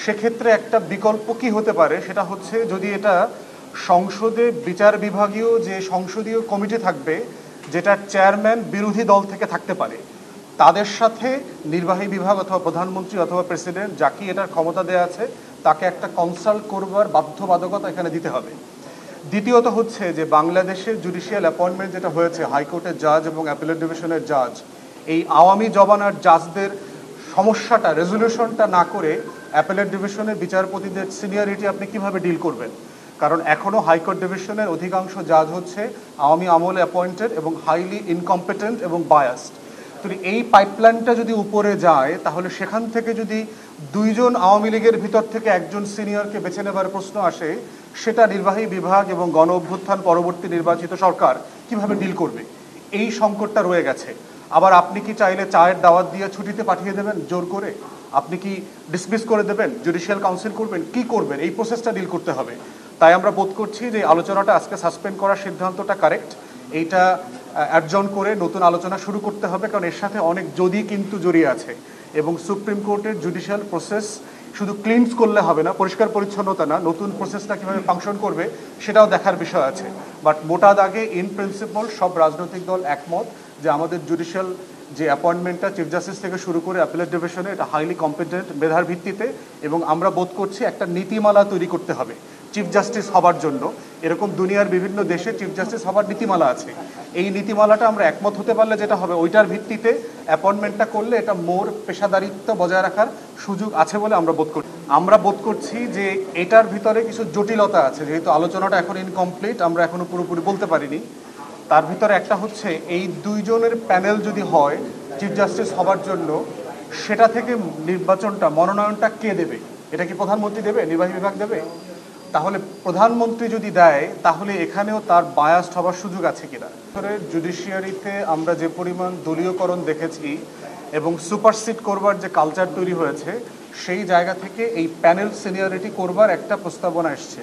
সেক্ষেত্রে একটা বিকল্প কি হতে পারে, সেটা হচ্ছে যদি এটা সংসদে বিচার বিভাগীয় যে সংসদীয় কমিটি থাকবে, যেটার চেয়ারম্যান বিরোধী দল থেকে থাকতে পারে, তাদের সাথে নির্বাহী বিভাগ অথবা প্রধানমন্ত্রী অথবা প্রেসিডেন্ট যাকে এটার ক্ষমতা দেওয়া আছে তাকে একটা কনসাল্ট করবার বাধ্যবাধকতা এখানে দিতে হবে। দ্বিতীয়ত হচ্ছে যে বাংলাদেশের জুডিশিয়াল অ্যাপয়েন্টমেন্ট যেটা হয়েছে হাইকোর্টের জাজ এবং অ্যাপিলেট ডিভিশনের জাজ, এই আওয়ামী জমানার জাজদের সমস্যাটা রেজলিউশনটা না করে অ্যাপিলেট ডিভিশনের বিচারপতিদের সিনিয়রিটি আপনি কিভাবে ডিল করবেন? কারণ এখনও হাইকোর্ট ডিভিশনের অধিকাংশ জাজ হচ্ছে আওয়ামী আমলে অ্যাপয়েন্টেড এবং হাইলি ইনকম্পিটেন্ট এবং বায়াসড। তো এই পাইপলাইনটা যদি উপরে যায় তাহলে সেখান থেকে যদি দুইজন আওয়ামী লীগের ভিতর থেকে একজন সিনিয়রকে বেছে নেবার প্রশ্ন আসে, সেটা নির্বাহী বিভাগ এবং গণ অভ্যুত্থান পরবর্তী নির্বাচিত সরকার কিভাবে ডিল করবে? এই সংকটটা রয়ে গেছে। আবার আপনি কি চাইলে চায়ের দাওয়াত দিয়ে ছুটিতে পাঠিয়ে দেবেন জোর করে? আপনি কি ডিসমিস করে দেবেন? জুডিশিয়াল কাউন্সিল করবেন? কি করবেন? এই প্রসেসটা ডিল করতে হবে। তাই আমরা বোধ করছি যে আলোচনাটা আজকে সাসপেন্ড করার সিদ্ধান্তটা কারেক্ট। এইটা অ্যাডজন করে নতুন আলোচনা শুরু করতে হবে, কারণ এর সাথে অনেক যদি কিন্তু জড়িয়ে আছে। এবং সুপ্রিম কোর্টের জুডিশিয়াল প্রসেস শুধু ক্লিনস করলে হবে না, পরিষ্কার পরিচ্ছন্নতা না, নতুন প্রসেসটা কীভাবে ফাংশন করবে সেটাও দেখার বিষয় আছে। বাট মোটা দাগে ইন প্রিন্সিপাল সব রাজনৈতিক দল একমত যে আমাদের জুডিশিয়াল যে অ্যাপয়েন্টমেন্টটা চিফ জাস্টিস থেকে শুরু করে অ্যাপিলেট ডিভিশনে এটা হাইলি কম্পিটেন্ট মেধার ভিত্তিতে, এবং আমরা বোধ করছি একটা নীতিমালা তৈরি করতে হবে চিফ জাস্টিস হবার জন্য। এরকম দুনিয়ার বিভিন্ন দেশে চিফ জাস্টিস হবার নীতিমালা আছে। এই নীতিমালাটা আমরা একমত হতে পারলে যেটা হবে, ওইটার ভিত্তিতে অ্যাপয়েন্টমেন্টটা করলে এটা মোর পেশাদারিত্ব বজায় রাখার সুযোগ আছে বলে আমরা বোধ করছি যে এটার ভিতরে কিছু জটিলতা আছে, যেহেতু আলোচনাটা এখন ইনকমপ্লিট, আমরা এখনো পুরোপুরি বলতে পারিনি। তার ভিতরে একটা হচ্ছে এই দুইজনের প্যানেল যদি হয় চিফ জাস্টিস হবার জন্য, সেটা থেকে নির্বাচনটা মনোনয়নটা কে দেবে? এটা কি প্রধানমন্ত্রী দেবে? নির্বাহী বিভাগ দেবে? তাহলে প্রধানমন্ত্রী যদি দেয় তাহলে এখানেও তার বায়াসড হবার সুযোগ আছে কিনা? জুডিশিয়ারিতে আমরা যে পরিমাণ দলীয়করণ দেখেছি এবং সুপারসিড করবার যে কালচার তৈরি হয়েছে, সেই জায়গা থেকে এই প্যানেল সিনিয়রিটি করবার একটা প্রস্তাবনা এসছে।